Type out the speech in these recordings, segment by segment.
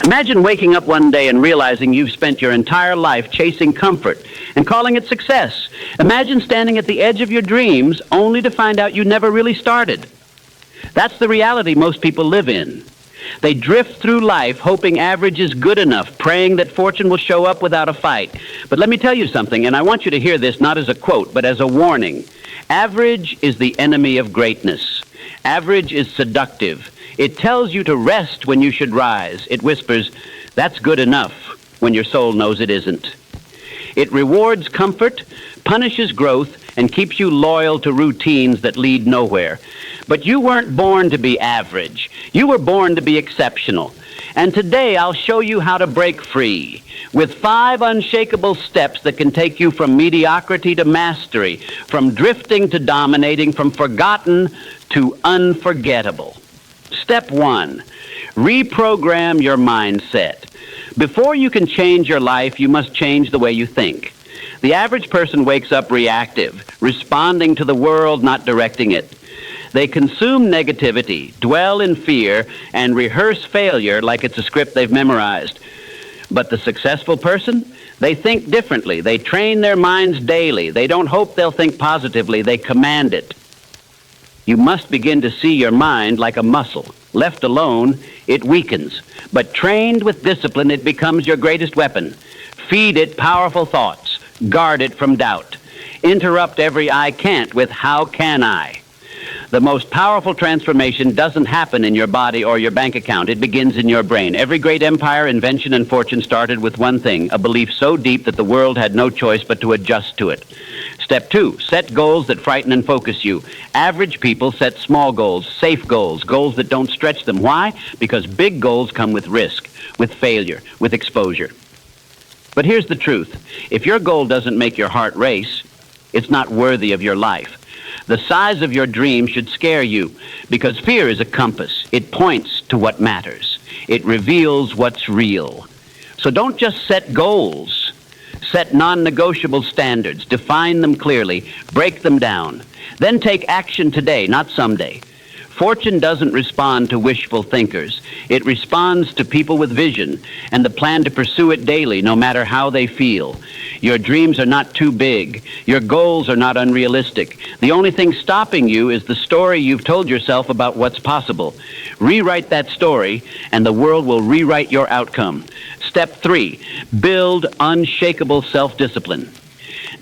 Imagine waking up one day and realizing you've spent your entire life chasing comfort and calling it success. Imagine standing at the edge of your dreams only to find out you never really started. That's the reality most people live in. They drift through life hoping average is good enough, praying that fortune will show up without a fight. But let me tell you something, and I want you to hear this not as a quote, but as a warning. Average is the enemy of greatness. Average is seductive. It tells you to rest when you should rise. It whispers, that's good enough, when your soul knows it isn't. It rewards comfort, punishes growth, and keeps you loyal to routines that lead nowhere. But you weren't born to be average. You were born to be exceptional. And today I'll show you how to break free with 5 unshakable steps that can take you from mediocrity to mastery, from drifting to dominating, from forgotten to unforgettable. Step 1, reprogram your mindset. Before you can change your life, you must change the way you think. The average person wakes up reactive, responding to the world, not directing it. They consume negativity, dwell in fear, and rehearse failure like it's a script they've memorized. But the successful person, they think differently. They train their minds daily. They don't hope they'll think positively. They command it. You must begin to see your mind like a muscle. Left alone, it weakens. But trained with discipline, it becomes your greatest weapon. Feed it powerful thoughts. Guard it from doubt. Interrupt every I can't with how can I. The most powerful transformation doesn't happen in your body or your bank account. It begins in your brain. Every great empire, invention, and fortune started with one thing, a belief so deep that the world had no choice but to adjust to it. Step 2, set goals that frighten and focus you. Average people set small goals, safe goals, goals that don't stretch them. Why? Because big goals come with risk, with failure, with exposure. But here's the truth. If your goal doesn't make your heart race, it's not worthy of your life. The size of your dream should scare you, because fear is a compass. It points to what matters. It reveals what's real. So don't just set goals. Set non-negotiable standards. Define them clearly. Break them down. Then take action today, not someday. Fortune doesn't respond to wishful thinkers. It responds to people with vision and the plan to pursue it daily, no matter how they feel. Your dreams are not too big. Your goals are not unrealistic. The only thing stopping you is the story you've told yourself about what's possible. Rewrite that story, and the world will rewrite your outcome. Step 3, build unshakable self-discipline.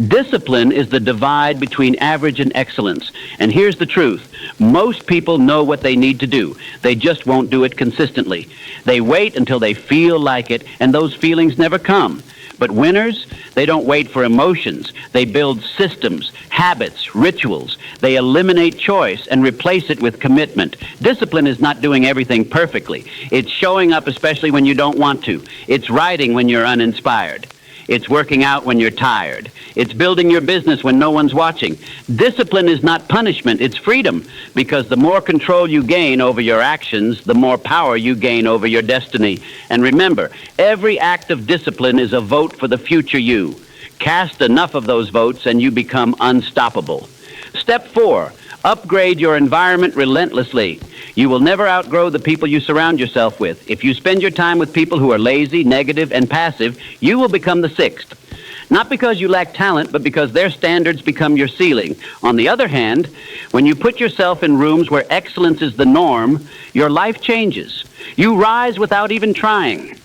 Discipline is the divide between average and excellence. And here's the truth. Most people know what they need to do. They just won't do it consistently. They wait until they feel like it, and those feelings never come. But winners, they don't wait for emotions. They build systems, habits, rituals. They eliminate choice and replace it with commitment. Discipline is not doing everything perfectly. It's showing up especially when you don't want to. It's writing when you're uninspired. It's working out when you're tired. It's building your business when no one's watching. Discipline is not punishment, it's freedom, because the more control you gain over your actions, the more power you gain over your destiny. And remember, every act of discipline is a vote for the future you. Cast enough of those votes and you become unstoppable. Step 4, upgrade your environment relentlessly. You will never outgrow the people you surround yourself with. If you spend your time with people who are lazy, negative, and passive, you will become the 6th. Not because you lack talent, but because their standards become your ceiling. On the other hand, when you put yourself in rooms where excellence is the norm, your life changes. You rise without even trying.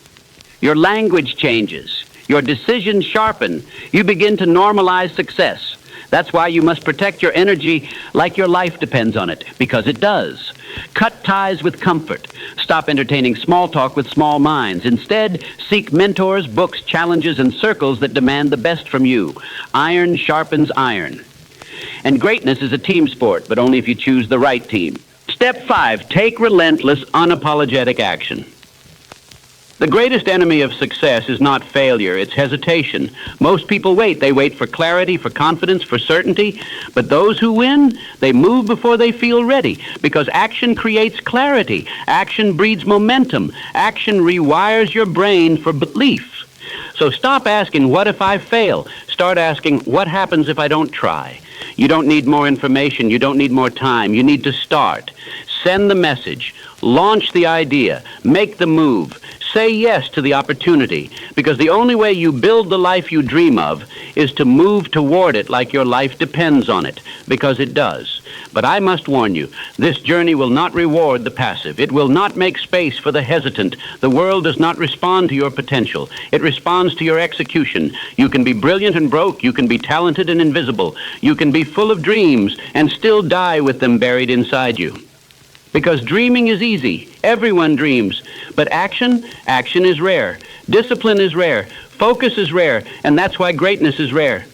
Your language changes. Your decisions sharpen. You begin to normalize success. That's why you must protect your energy like your life depends on it, because it does. Cut ties with comfort. Stop entertaining small talk with small minds. Instead, seek mentors, books, challenges, and circles that demand the best from you. Iron sharpens iron. And greatness is a team sport, but only if you choose the right team. Step 5, take relentless, unapologetic action. The greatest enemy of success is not failure, it's hesitation. Most people wait. They wait for clarity, for confidence, for certainty. But those who win, they move before they feel ready, because action creates clarity. Action breeds momentum. Action rewires your brain for belief. So stop asking, what if I fail? Start asking, what happens if I don't try? You don't need more information. You don't need more time. You need to start. Send the message. Launch the idea. Make the move. Say yes to the opportunity, because the only way you build the life you dream of is to move toward it like your life depends on it, because it does. But I must warn you, this journey will not reward the passive. It will not make space for the hesitant. The world does not respond to your potential. It responds to your execution. You can be brilliant and broke. You can be talented and invisible. You can be full of dreams and still die with them buried inside you. Because dreaming is easy. Everyone dreams. But action is rare. Discipline is rare. Focus is rare. And that's why greatness is rare.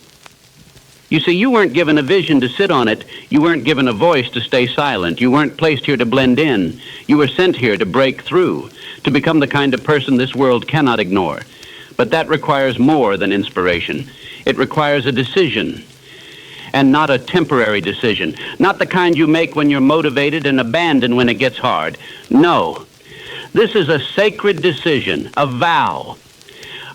You see, you weren't given a vision to sit on it. You weren't given a voice to stay silent. You weren't placed here to blend in. You were sent here to break through, to become the kind of person this world cannot ignore. But that requires more than inspiration. It requires a decision. And not a temporary decision. Not the kind you make when you're motivated and abandon when it gets hard. No. This is a sacred decision, a vow,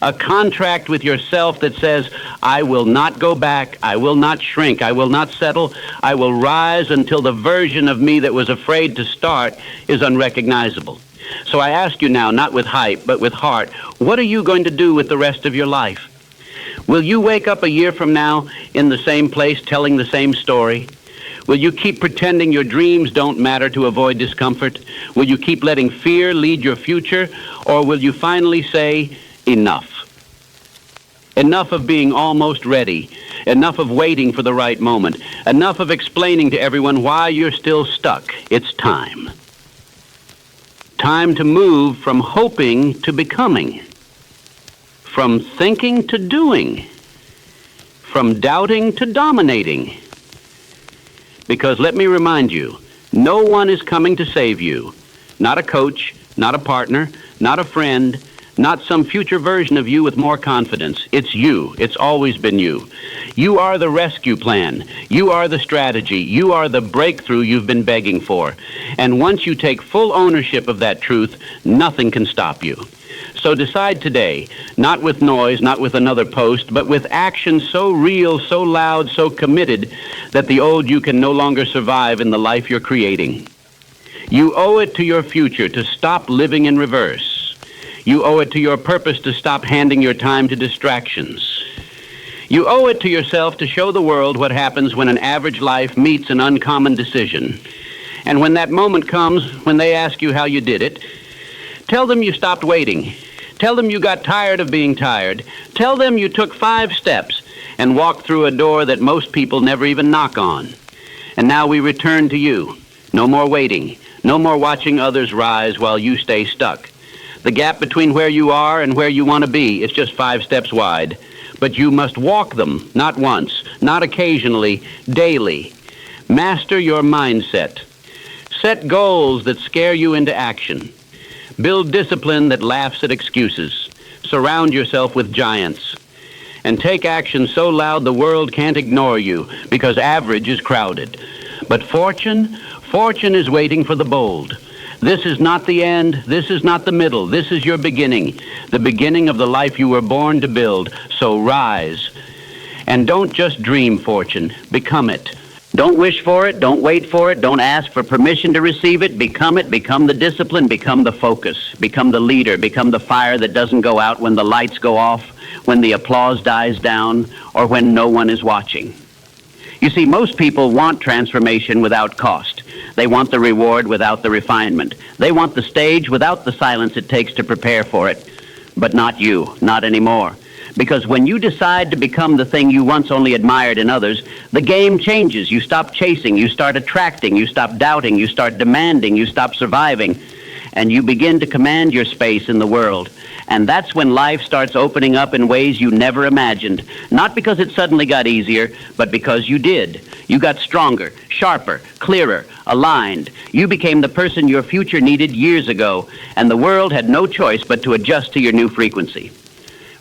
a contract with yourself that says, I will not go back, I will not shrink, I will not settle, I will rise until the version of me that was afraid to start is unrecognizable. So I ask you now, not with hype, but with heart, what are you going to do with the rest of your life? Will you wake up a year from now in the same place telling the same story? Will you keep pretending your dreams don't matter to avoid discomfort? Will you keep letting fear lead your future? Or will you finally say, enough? Enough of being almost ready. Enough of waiting for the right moment. Enough of explaining to everyone why you're still stuck. It's time. Time to move from hoping to becoming. From thinking to doing. From doubting to dominating. Because let me remind you, no one is coming to save you. Not a coach, not a partner, not a friend, not some future version of you with more confidence. It's you. It's always been you. You are the rescue plan. You are the strategy. You are the breakthrough you've been begging for. And once you take full ownership of that truth, nothing can stop you. So decide today, not with noise, not with another post, but with action so real, so loud, so committed that the old you can no longer survive in the life you're creating. You owe it to your future to stop living in reverse. You owe it to your purpose to stop handing your time to distractions. You owe it to yourself to show the world what happens when an average life meets an uncommon decision. And when that moment comes, when they ask you how you did it, tell them you stopped waiting. Tell them you got tired of being tired. Tell them you took 5 steps and walked through a door that most people never even knock on. And now we return to you. No more waiting. No more watching others rise while you stay stuck. The gap between where you are and where you want to be is just 5 steps wide. But you must walk them, not once, not occasionally, daily. Master your mindset. Set goals that scare you into action. Build discipline that laughs at excuses. Surround yourself with giants. And take action so loud the world can't ignore you, because average is crowded. But fortune is waiting for the bold. This is not the end. This is not the middle. This is your beginning, the beginning of the life you were born to build. So rise. And don't just dream fortune. Become it. Don't wish for it. Don't wait for it. Don't ask for permission to receive it. Become it. Become the discipline. Become the focus. Become the leader. Become the fire that doesn't go out when the lights go off, when the applause dies down, or when no one is watching. You see, most people want transformation without cost. They want the reward without the refinement. They want the stage without the silence it takes to prepare for it. But not you, not anymore. Because when you decide to become the thing you once only admired in others, the game changes. You stop chasing, you start attracting, you stop doubting, you start demanding, you stop surviving, and you begin to command your space in the world. And that's when life starts opening up in ways you never imagined. Not because it suddenly got easier, but because you did. You got stronger, sharper, clearer, aligned. You became the person your future needed years ago, and the world had no choice but to adjust to your new frequency.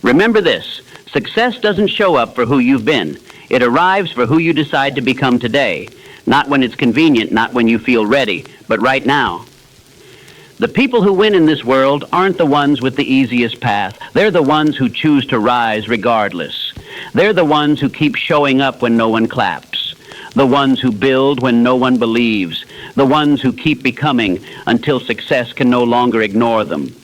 Remember this, success doesn't show up for who you've been. It arrives for who you decide to become today. Not when it's convenient, not when you feel ready, but right now. The people who win in this world aren't the ones with the easiest path. They're the ones who choose to rise regardless. They're the ones who keep showing up when no one claps. The ones who build when no one believes. The ones who keep becoming until success can no longer ignore them.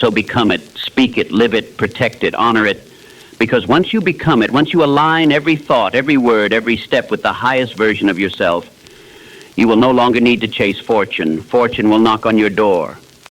So become it, speak it, live it, protect it, honor it. Because once you become it, once you align every thought, every word, every step with the highest version of yourself, you will no longer need to chase fortune. Fortune will knock on your door.